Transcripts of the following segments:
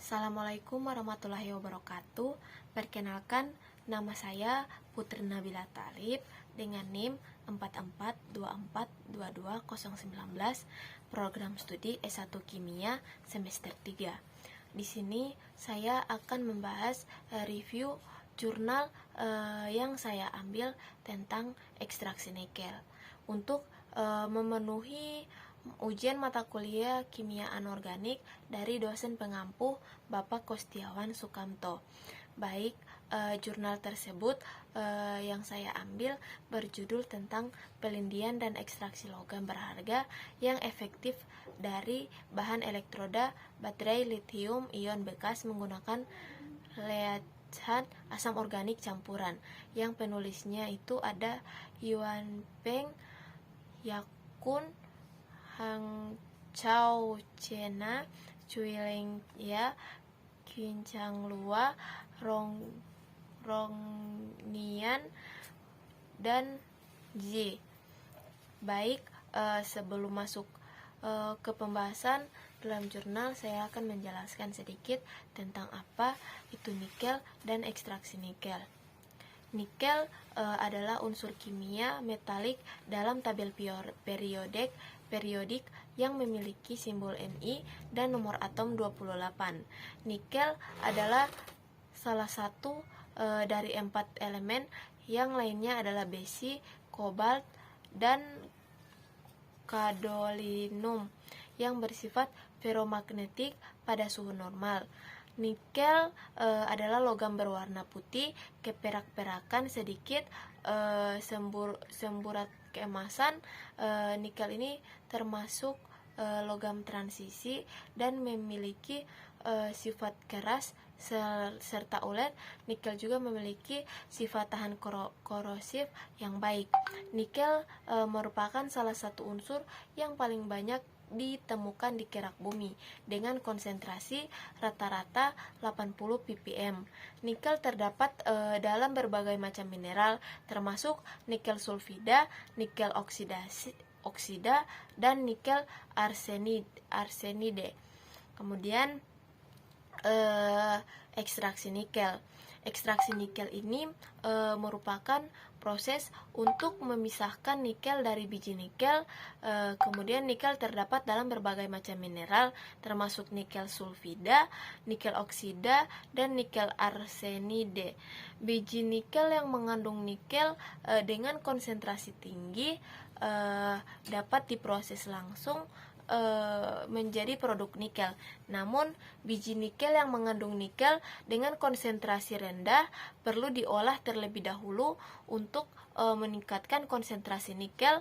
Assalamualaikum warahmatullahi wabarakatuh. Perkenalkan, nama saya Putri Nabila Talib dengan NIM 4424222019, program studi S1 Kimia semester 3. Di sini saya akan membahas review jurnal yang saya ambil tentang ekstraksi nikel untuk memenuhi ujian mata kuliah kimia anorganik dari dosen pengampu Bapak Kostiawan Sukamto. Baik, jurnal tersebut yang saya ambil berjudul tentang pelindian dan ekstraksi logam berharga yang efektif dari bahan elektroda baterai litium ion bekas menggunakan leachat asam organik campuran, yang penulisnya itu ada Yuan Peng, Yakun, Hang Chao Chena, Cuileng Ya, Qincang Lua, Rong Nian, dan J. Baik, sebelum masuk ke pembahasan dalam jurnal, saya akan menjelaskan sedikit tentang apa itu nikel dan ekstraksi nikel. Nikel adalah unsur kimia metalik dalam tabel periodik yang memiliki simbol Mi dan nomor atom 28. Nikel adalah salah satu dari 4 elemen, yang lainnya adalah besi, kobalt, dan gadolinum yang bersifat ferromagnetik pada suhu normal. Nikel adalah logam berwarna putih, keperak-perakan sedikit, semburat keemasan. Nikel ini termasuk logam transisi dan memiliki sifat keras serta ulet. Nikel juga memiliki sifat tahan korosif yang baik. Nikel merupakan salah satu unsur yang paling banyak ditemukan di kerak bumi dengan konsentrasi rata-rata 80 ppm. Nikel terdapat dalam berbagai macam mineral, termasuk nikel sulfida, nikel oksida, dan nikel arsenide. Kemudian ekstraksi nikel. Ekstraksi nikel ini merupakan proses untuk memisahkan nikel dari biji nikel. Kemudian nikel terdapat dalam berbagai macam mineral, termasuk nikel sulfida, nikel oksida, dan nikel arsenide. Biji nikel yang mengandung nikel dengan konsentrasi tinggi dapat diproses langsung menjadi produk nikel. Namun, biji nikel yang mengandung nikel dengan konsentrasi rendah perlu diolah terlebih dahulu untuk meningkatkan konsentrasi nikel.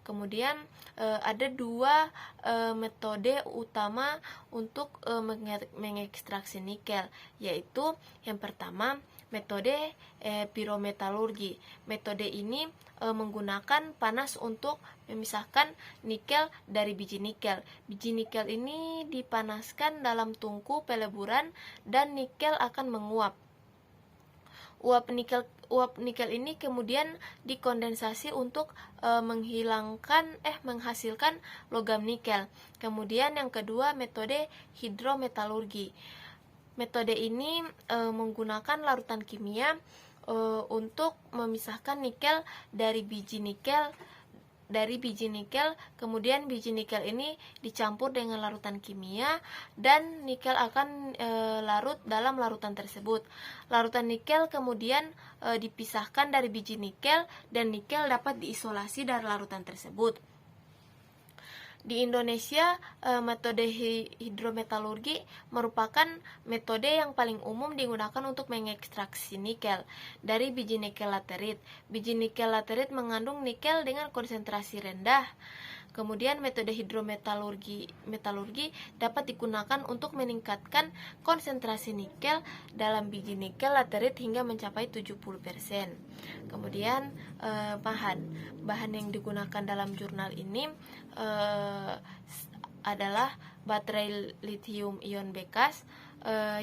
Kemudian ada dua metode utama untuk mengekstraksi nikel, yaitu yang pertama metode pirometalurgi. Metode ini menggunakan panas untuk memisahkan nikel dari biji nikel. Biji nikel ini dipanaskan dalam tungku peleburan dan nikel akan menguap. Uap nikel ini kemudian dikondensasi untuk menghasilkan logam nikel. Kemudian yang kedua, metode hidrometalurgi. Metode ini menggunakan larutan kimia untuk memisahkan nikel dari biji nikel. Kemudian biji nikel ini dicampur dengan larutan kimia dan nikel akan larut dalam larutan tersebut. Larutan nikel kemudian dipisahkan dari biji nikel dan nikel dapat diisolasi dari larutan tersebut. Di Indonesia, metode hidrometalurgi merupakan metode yang paling umum digunakan untuk mengekstraksi nikel dari biji nikel laterit. Biji nikel laterit mengandung nikel dengan konsentrasi rendah. Kemudian metode hidrometalurgi dapat digunakan untuk meningkatkan konsentrasi nikel dalam biji nikel laterit hingga mencapai 70%. Kemudian bahan yang digunakan dalam jurnal ini adalah baterai litium ion bekas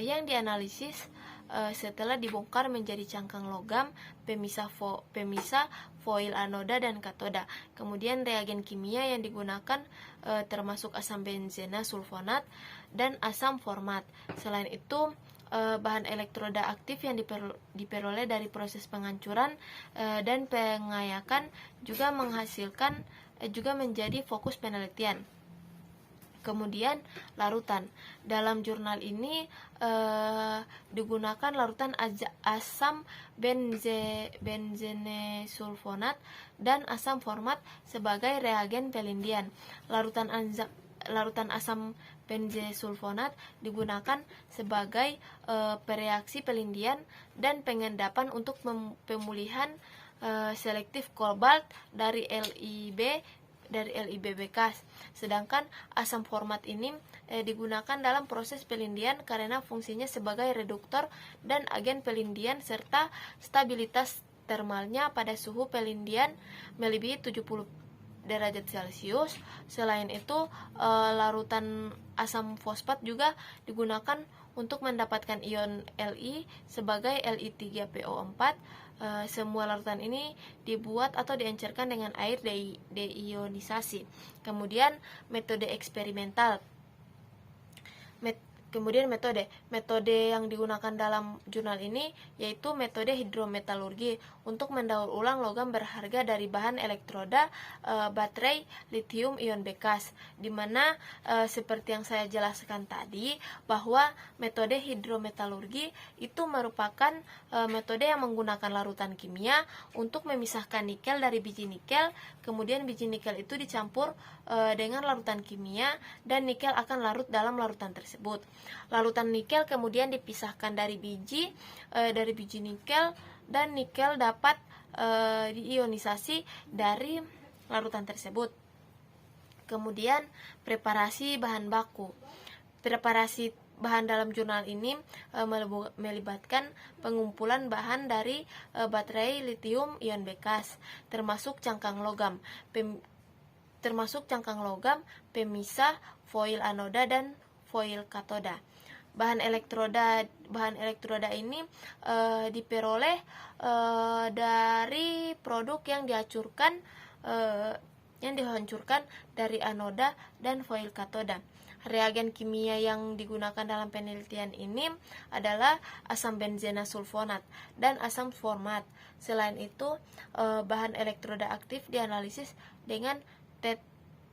yang dianalisis setelah dibongkar menjadi cangkang logam pemisah foil anoda dan katoda. Kemudian reagen kimia yang digunakan termasuk asam benzena sulfonat dan asam format. Selain itu, bahan elektroda aktif yang diperoleh dari proses penghancuran dan pengayakan juga menjadi fokus penelitian. Kemudian larutan. Dalam jurnal ini digunakan larutan asam benzene sulfonat dan asam format sebagai reagen pelindian. Larutan asam benzesulfonat digunakan sebagai pereaksi pelindian dan pengendapan untuk pemulihan selektif kobalt dari LIB bekas. Sedangkan asam format ini digunakan dalam proses pelindian karena fungsinya sebagai reduktor dan agen pelindian serta stabilitas termalnya pada suhu pelindian melebihi 70 derajat Celcius. Selain itu, larutan asam fosfat juga digunakan untuk mendapatkan ion Li sebagai Li3PO4. Semua larutan ini dibuat atau diencerkan dengan air deionisasi. Kemudian metode eksperimental. Kemudian metode yang digunakan dalam jurnal ini yaitu metode hidrometalurgi untuk mendaur ulang logam berharga dari bahan elektroda baterai lithium ion bekas, di mana seperti yang saya jelaskan tadi bahwa metode hidrometalurgi itu merupakan metode yang menggunakan larutan kimia untuk memisahkan nikel dari biji nikel. Kemudian biji nikel itu dicampur dengan larutan kimia dan nikel akan larut dalam larutan tersebut. Larutan nikel kemudian dipisahkan dari biji nikel, dan nikel dapat diionisasi dari larutan tersebut. Kemudian preparasi bahan baku. Preparasi bahan dalam jurnal ini melibatkan pengumpulan bahan dari baterai lithium ion bekas, termasuk cangkang logam, pemisah foil anoda dan foil katoda. Bahan elektroda ini diperoleh dari produk yang dihancurkan dari anoda dan foil katoda. Reagen kimia yang digunakan dalam penelitian ini adalah asam benzena sulfonat dan asam format. Selain itu, bahan elektroda aktif dianalisis dengan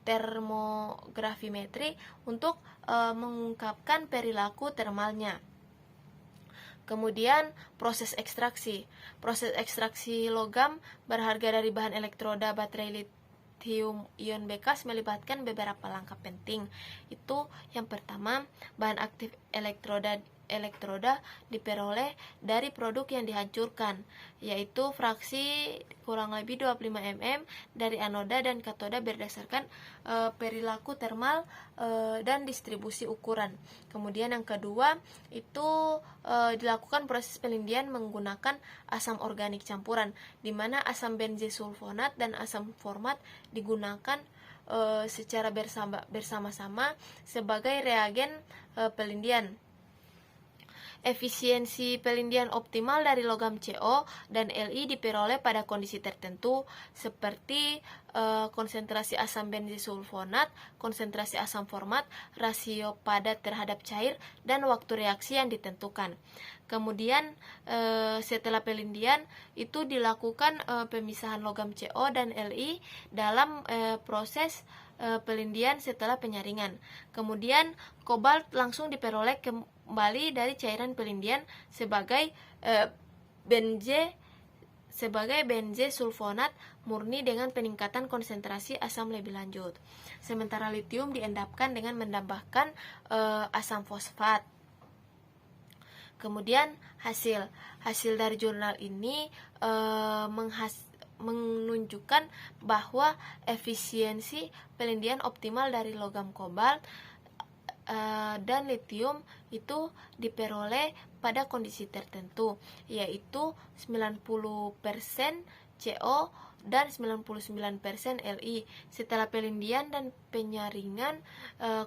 termografimetri untuk mengungkapkan perilaku termalnya. Kemudian proses ekstraksi. Proses ekstraksi logam berharga dari bahan elektroda baterai lithium ion bekas melibatkan beberapa langkah penting. Itu yang pertama, bahan aktif elektroda diperoleh dari produk yang dihancurkan, yaitu fraksi kurang lebih 25 mm dari anoda dan katoda berdasarkan perilaku termal dan distribusi ukuran. Kemudian yang kedua, itu dilakukan proses pelindian menggunakan asam organik campuran, di mana asam benzesulfonat dan asam format digunakan secara bersama-sama sebagai reagen pelindian. Efisiensi pelindian optimal dari logam CO dan Li diperoleh pada kondisi tertentu seperti konsentrasi asam benzesulfonat, konsentrasi asam format, rasio padat terhadap cair, dan waktu reaksi yang ditentukan. Kemudian setelah pelindian itu dilakukan pemisahan logam CO dan Li dalam proses pelindian setelah penyaringan. Kemudian kobalt langsung diperoleh kembali dari cairan pelindian sebagai benzesulfonat murni dengan peningkatan konsentrasi asam lebih lanjut. Sementara litium diendapkan dengan menambahkan asam fosfat. Kemudian hasil dari jurnal ini menunjukkan bahwa efisiensi pelindian optimal dari logam kobalt dan litium itu diperoleh pada kondisi tertentu, yaitu 90% CO dan 99% Li. Setelah pelindian dan penyaringan,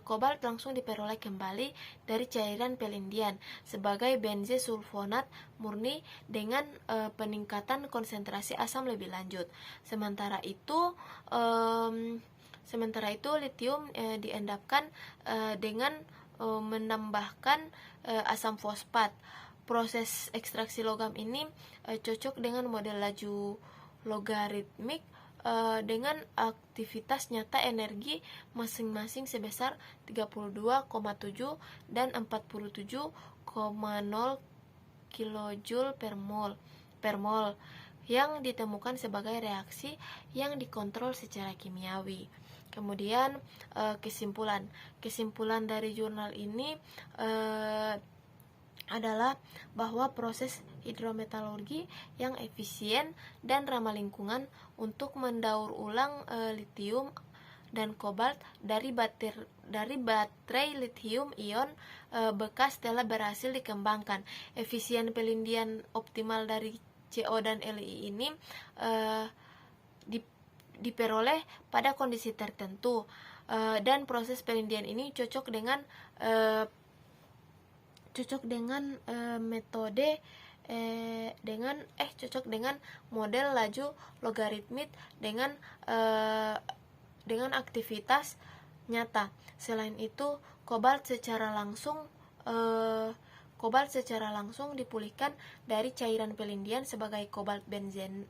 kobalt langsung diperoleh kembali dari cairan pelindian sebagai benzesulfonat murni dengan peningkatan konsentrasi asam lebih lanjut. Sementara itu litium diendapkan dengan menambahkan asam fosfat. Proses ekstraksi logam ini cocok dengan model laju logaritmik dengan aktivitas nyata energi masing-masing sebesar 32,7 dan 47,0 kJ per mol yang ditemukan sebagai reaksi yang dikontrol secara kimiawi. Kemudian kesimpulan dari jurnal ini adalah bahwa proses hidrometalurgi yang efisien dan ramah lingkungan untuk mendaur ulang litium dan kobalt dari baterai lithium ion bekas telah berhasil dikembangkan. Efisien pelindian optimal dari CO dan Li ini diperoleh pada kondisi tertentu, dan proses pelindian ini cocok dengan model laju logaritmik dengan aktivitas nyata. Selain itu, kobalt secara langsung dipulihkan dari cairan pelindian sebagai kobalt benzena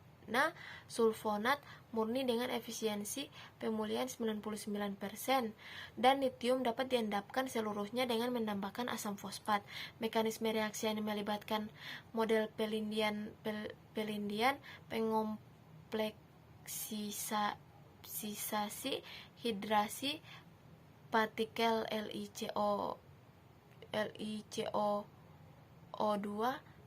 sulfonat murni dengan efisiensi pemulihan 99%, dan litium dapat diendapkan seluruhnya dengan menambahkan asam fosfat. Mekanisme reaksi yang melibatkan model pelindian pengompleksisasi hidrasi partikel LiCO2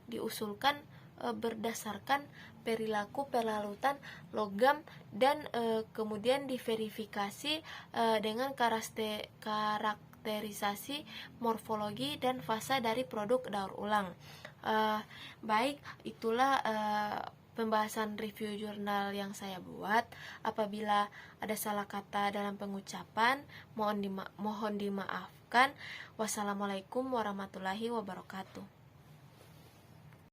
diusulkan berdasarkan perilaku perlarutan logam dan kemudian diverifikasi dengan karakterisasi morfologi dan fasa dari produk daur ulang. Baik, itulah pembahasan review jurnal yang saya buat. Apabila ada salah kata dalam pengucapan, mohon dimaafkan. Wassalamualaikum warahmatullahi wabarakatuh.